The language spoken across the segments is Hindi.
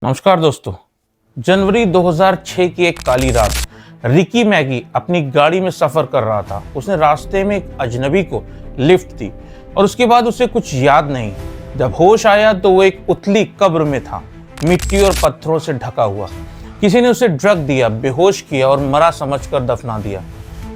नमस्कार दोस्तों। जनवरी 2006 की एक काली रात रिकी मैगी अपनी गाड़ी में सफर कर रहा था। उसने रास्ते में एक अजनबी को लिफ्ट दी और उसके बाद उसे कुछ याद नहीं। जब होश आया तो वो एक उथली कब्र में था, मिट्टी और पत्थरों से ढका हुआ। किसी ने उसे ड्रग दिया, बेहोश किया और मरा समझकर दफना दिया।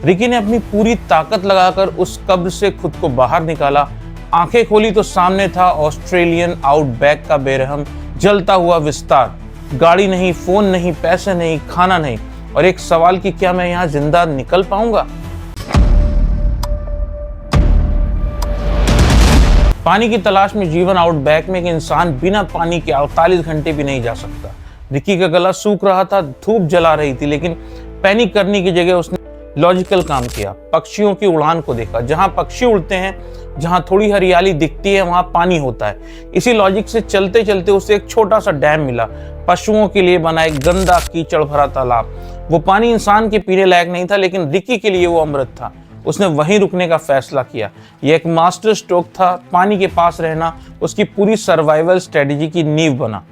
रिकी ने अपनी पूरी ताकत लगाकर उस कब्र से खुद को बाहर निकाला। आंखें खोली तो सामने था ऑस्ट्रेलियन आउटबैक का बेरहम जलता हुआ विस्तार। गाड़ी नहीं, फोन नहीं, पैसे नहीं, खाना नहीं, और एक सवाल कि क्या मैं यहाँ जिंदा निकल पाऊंगा। पानी की तलाश में जीवन आउटबैक में एक इंसान बिना पानी के 48 घंटे भी नहीं जा सकता। रिकी का गला सूख रहा था, धूप जला रही थी, लेकिन पैनिक करने की जगह उसने लॉजिकल काम किया। पक्षियों की उड़ान को देखा। जहां पक्षी उड़ते हैं, जहां थोड़ी हरियाली दिखती है, वहां पानी होता है। इसी लॉजिक से चलते चलते उसे एक छोटा सा डैम मिला, पशुओं के लिए बना एक गंदा कीचड़ भरा तालाब। वो पानी इंसान के पीने लायक नहीं था, लेकिन रिकी के लिए वो अमृत था। उसने वहीं रुकने का फैसला किया। यह एक मास्टर स्ट्रोक था। पानी के पास रहना उसकी पूरी सर्वाइवल स्ट्रेटेजी की नींव बना।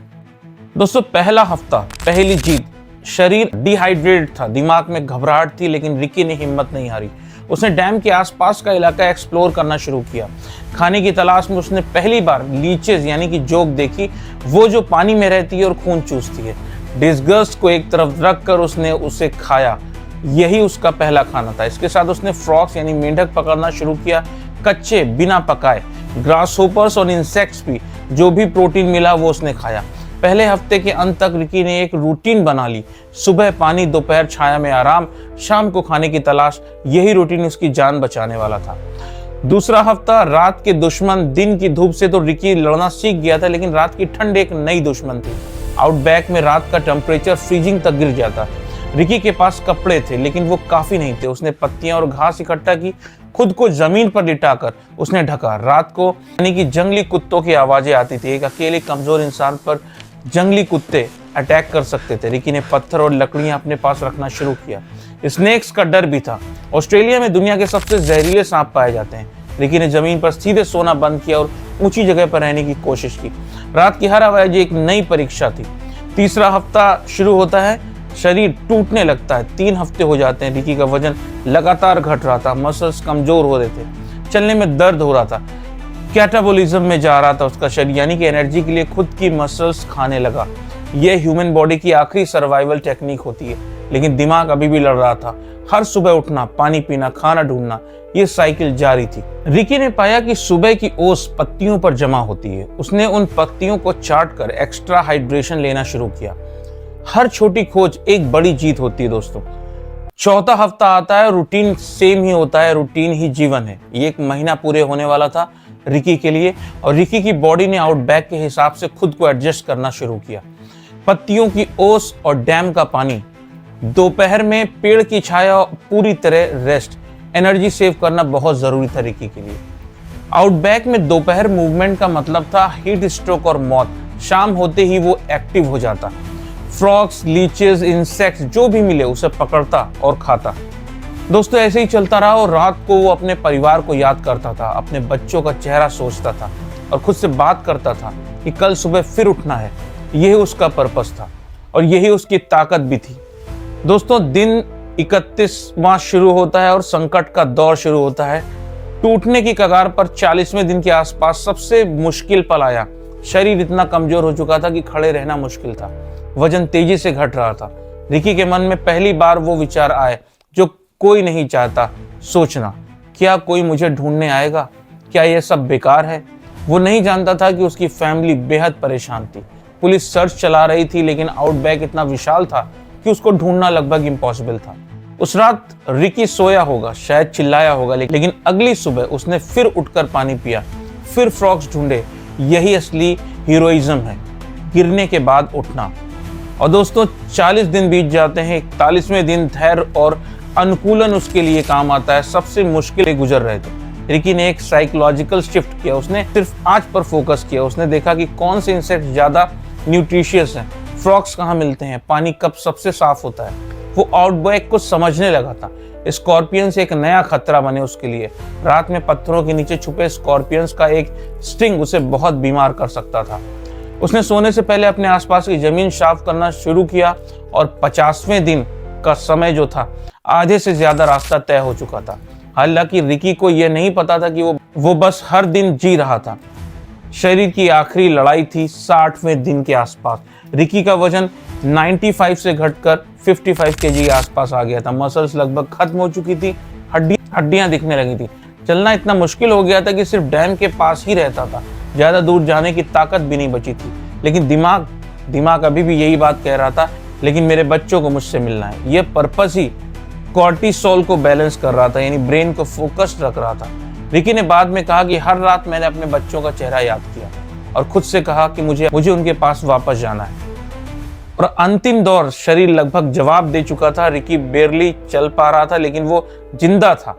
दोस्तों, पहला हफ्ता, पहली जीत। शरीर डिहाइड्रेटेड था, दिमाग में घबराहट थी, लेकिन रिकी ने हिम्मत नहीं हारी। उसने डैम के आसपास का इलाका एक्सप्लोर करना शुरू किया। खाने की तलाश में उसने पहली बार लीचेस यानी कि जोक देखी, वो जो पानी में रहती है और खून चूसती है। डिस्गस्ट को एक तरफ रखकर उसने उसे खाया। यही उसका पहला खाना था। इसके साथ उसने फ्रॉक्स यानी मेंढक पकड़ना शुरू किया, कच्चे, बिना पकाए। ग्रास होपर्स और इंसेक्ट्स भी, जो भी प्रोटीन मिला वो उसने खाया। पहले हफ्ते के अंत तक रिकी ने एक रूटीन बना ली। सुबह पानी, दोपहर छाया में आराम, शाम को खाने की तलाश। यही रूटीन उसकी जान बचाने वाला था। दूसरा हफ्ता, रात के दुश्मन। दिन की धूप से तो रिकी लड़ना सीख गया था, लेकिन रात की ठंड एक नई दुश्मन थी। आउटबैक में रात का टेम्परेचर फ्रीजिंग तक गिर जाता। रिकी के पास कपड़े थे, लेकिन वो काफी नहीं थे। उसने पत्तियां और घास इकट्ठा की, खुद को जमीन पर लिटाकर उसने ढका। रात को यानी कि जंगली कुत्तों की आवाजें आती थी। एक अकेले कमजोर इंसान पर जंगली कुत्ते अटैक कर सकते थे। रिकी ने पत्थर और लकड़ियां अपने पास रखना शुरू किया। स्नेक्स का डर भी था। ऑस्ट्रेलिया में दुनिया के सबसे जहरीले सांप पाए जाते हैं। रिकी ने जमीन पर सीधे सोना बंद किया और ऊंची जगह पर रहने की कोशिश की। रात की हर आवाज एक नई परीक्षा थी। तीसरा हफ्ता शुरू होता है। शरीर टूटने लगता है। 3 हफ्ते हो जाते हैं। रिकी का वजन लगातार घट रहा था, मसल्स कमजोर हो रहे थे, चलने में दर्द हो रहा था, कैटाबॉलिज्म में जा रहा था उसका शरीर, यानी कि एनर्जी के लिए खुद की मसल्स खाने लगा। यह ह्यूमन बॉडी की आखिरी सर्वाइवल टेक्निक होती है, लेकिन दिमाग अभी भी लड़ रहा था। हर सुबह उठना, पानी पीना, खाना ढूंढना, ये साइकिल जारी थी। रिकी ने पाया कि सुबह की ओस पत्तियों पर जमा होती है। उसने उन पत्तियों को चाट कर एक्स्ट्रा हाइड्रेशन लेना शुरू किया। हर छोटी खोज एक बड़ी जीत होती है दोस्तों। चौथा हफ्ता आता है। रूटीन सेम ही होता है। रूटीन ही जीवन है। ये एक महीना पूरे होने वाला था रिकी के लिए, और रिकी की बॉडी ने आउटबैक के हिसाब से खुद को एडजस्ट करना शुरू किया। पत्तियों की ओस और डैम का पानी, दोपहर में पेड़ की छाया, पूरी तरह रेस्ट। एनर्जी सेव करना बहुत जरूरी था रिकी के लिए। आउटबैक में दोपहर मूवमेंट का मतलब था हीट स्ट्रोक और मौत। शाम होते ही वो एक्टिव हो जाता। फ्रॉक्स, लीचेस, इंसेक्ट्स जो भी मिले उसे पकड़ता और खाता। दोस्तों, ऐसे ही चलता रहा और रात को वो अपने परिवार को याद करता था, अपने बच्चों का चेहरा सोचता था और खुद से बात करता था कि कल सुबह फिर उठना है। यही उसका पर्पस था और यही उसकी ताकत भी थी। दोस्तों, दिन 31वां शुरू होता है और संकट का दौर शुरू होता है। टूटने की कगार पर 40वें दिन के आसपास सबसे मुश्किल पल आया। शरीर इतना कमजोर हो चुका था कि खड़े रहना मुश्किल था। वजन तेजी से घट रहा था। रिकी के मन में पहली बार वो विचार आए जो कोई नहीं चाहता सोचना, क्या कोई मुझे ढूंढने आएगा? क्या यह सब बेकार है? वो नहीं जानता था कि उसकी फैमिली बेहद परेशान थी। पुलिस सर्च चला रही थी, लेकिन आउटबैक इतना विशाल था कि उसको ढूंढना लगभग इम्पॉसिबल था। उस रात रिकी सोया होगा, शायद चिल्लाया होगा, लेकिन अगली सुबह उसने फिर उठकर पानी पिया, फिर फ्रॉक्स ढूंढे। यही असली हीरोइज्म है, गिरने के बाद उठना। और दोस्तों, 40 दिन बीत जाते हैं। 41वें दिन धैर्य और अनुकूलन उसके लिए काम आता है। सबसे मुश्किल गुजर रहे थे। रिकी ने एक साइकोलॉजिकल शिफ्ट किया। उसने सिर्फ आज पर फोकस किया। उसने देखा कि कौन से इंसेक्ट ज्यादा न्यूट्रिशियस हैं, फ्रॉक्स कहाँ मिलते हैं, पानी कब सबसे साफ होता है। वो आउटबैक को समझने लगा था। स्कॉर्पियंस एक नया खतरा बने उसके लिए। रात में पत्थरों के नीचे छुपे स्कॉर्पियंस का एक स्टिंग उसे बहुत बीमार कर सकता था। उसने सोने से पहले अपने आसपास की जमीन साफ करना शुरू किया और 50वें दिन का समय जो था, आधे से ज्यादा रास्ता तय हो चुका था। हालांकि रिकी को यह नहीं पता था कि वो बस हर दिन जी रहा था। शरीर की आखिरी लड़ाई थी 60वें दिन के आसपास। रिकी का वजन 95 से घटकर 55 केजी के आसपास आ गया था। मसल्स लगभग खत्म हो चुकी थी, हड्डियां दिखने लगी थी। चलना इतना मुश्किल हो गया था कि सिर्फ डैम के पास ही रहता था, ज्यादा दूर जाने की ताकत भी नहीं बची थी। लेकिन दिमाग अभी भी यही बात कह रहा था, लेकिन मेरे बच्चों को मुझसे मिलना है। यह पर्पस ही कॉर्टिसोल को बैलेंस कर रहा था, यानी ब्रेन को फोकस्ड रख रहा था। रिकी ने बाद में कहा कि हर रात मैंने अपने बच्चों का चेहरा याद किया और खुद से कहा कि मुझे उनके पास वापस जाना है। और अंतिम दौर, शरीर लगभग जवाब दे चुका था। रिकी बेरली चल पा रहा था, लेकिन वो जिंदा था।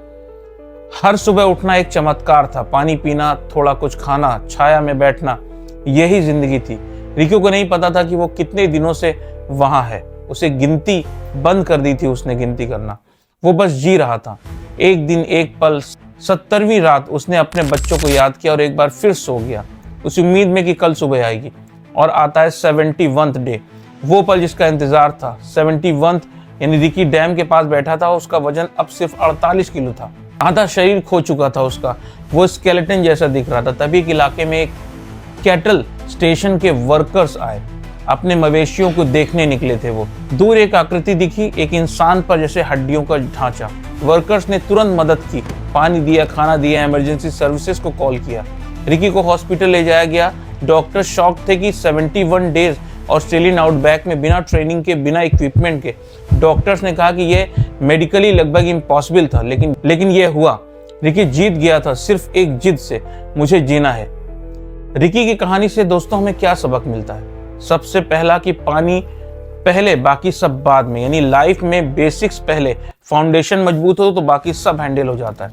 हर सुबह उठना एक चमत्कार था, पानी पीना, थोड़ा कुछ खाना, छाया में बैठना, यही जिंदगी थी। रिकी को नहीं पता था कि वो कितने दिनों से वहां है। उसे गिनती बंद कर दी थी, उसने गिनती करना। वो बस जी रहा था, एक दिन एक पल। 70वीं रात उसने अपने बच्चों को याद किया और एक बार फिर सो गया, उस उम्मीद में कि कल सुबह आएगी। और आता है 71th डे, वो पल जिसका इंतजार था। 71th, यानी रिकी डैम के पास बैठा था। उसका वजन अब सिर्फ 48 किलो था। आधा शरीर खो चुका था उसका, वो स्केलेटन जैसा दिख रहा था। तभी एक इलाके में एक कैटल स्टेशन के वर्कर्स आए, अपने मवेशियों को देखने निकले थे। वो दूर एक आकृति दिखी, एक इंसान पर जैसे हड्डियों का ढांचा। वर्कर्स ने तुरंत मदद की, पानी दिया, खाना दिया, इमरजेंसी सर्विसेज को कॉल किया। रिकी को हॉस्पिटल ले जाया गया। डॉक्टर शॉक थे कि 71 डेज ऑस्ट्रेलियन आउटबैक में बिना ट्रेनिंग के, बिना इक्विपमेंट के। डॉक्टर्स ने कहा कि यह मेडिकली लगभग इम्पॉसिबल था, लेकिन यह हुआ। रिकी जीत गया था, सिर्फ एक जिद से, मुझे जीना है। रिकी की कहानी से दोस्तों हमें क्या सबक मिलता है? सबसे पहला कि पानी पहले, बाकी सब बाद में। यानी लाइफ में बेसिक्स पहले, फाउंडेशन मजबूत हो तो बाकी सब हैंडल हो जाता है।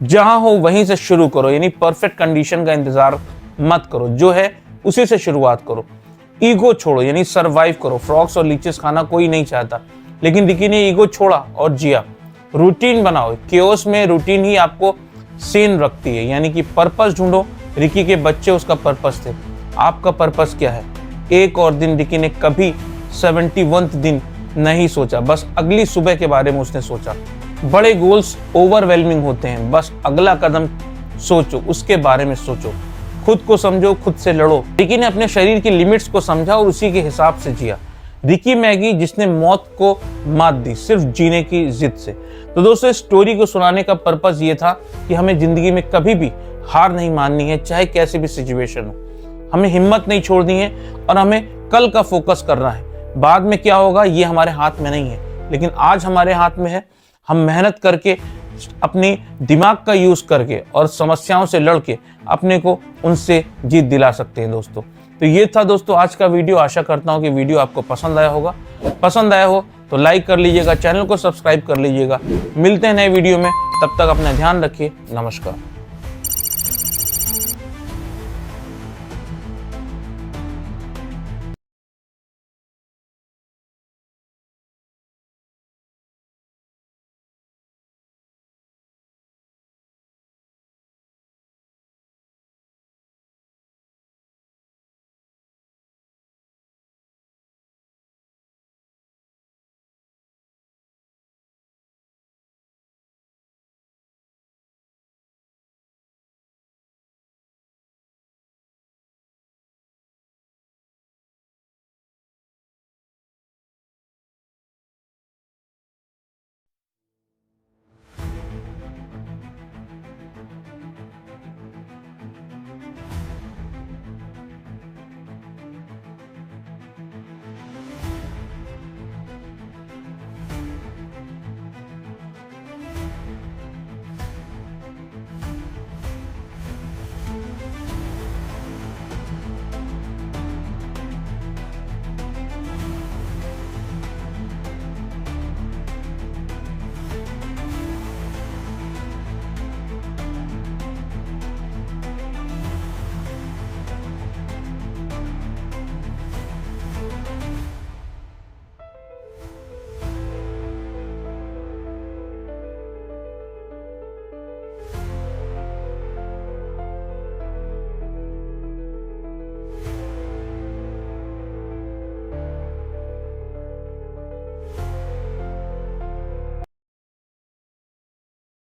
जहां हो वहीं से शुरू करो, यानी परफेक्ट कंडीशन का इंतजार मत करो, जो है उसी से शुरुआत करो। ईगो छोड़ो, यानी सरवाइव करो। फ्रॉग्स और लीचेस खाना कोई नहीं चाहता, लेकिन रिकी ने ईगो छोड़ा और जिया। रूटीन बनाओ, केओस में रूटीन ही आपको सेन रखती है, यानी कि पर्पस ढूंढो। रिकी के बच्चे उसका पर्पस थे। आपका पर्पस क्या है? एक और दिन रिकी ने कभी 71th दिन नहीं सोचा, बस अगली सुबह के बारे में उसने सोचा। बड़े गोल्स ओवरवेलमिंग होते हैं, बस अगला कदम सोचो, उसके बारे में सोचो। खुद को समझो, खुद से लड़ो। रिकी ने अपने शरीर की लिमिट्स को समझा और उसी के हिसाब से जिया। रिकी मैगी जिसने मौत को मात दी सिर्फ जीने की जिद से। तो दोस्तों, इस स्टोरी को सुनाने का पर्पस ये था कि हमें जिंदगी में कभी भी हार नहीं माननी है, चाहे कैसी भी सिचुएशन हो। हमें हिम्मत नहीं छोड़नी है और हमें कल का फोकस करना है। बाद में क्या होगा ये हमारे हाथ में नहीं है, लेकिन आज हमारे हाथ में है। हम मेहनत करके, अपनी दिमाग का यूज करके और समस्याओं से लड़के अपने को उनसे जीत दिला सकते हैं दोस्तों। तो ये था दोस्तों आज का वीडियो। आशा करता हूँ कि वीडियो आपको पसंद आया होगा। पसंद आया हो तो लाइक कर लीजिएगा, चैनल को सब्सक्राइब कर लीजिएगा। मिलते हैं नए वीडियो में, तब तक अपना ध्यान रखिए। नमस्कार।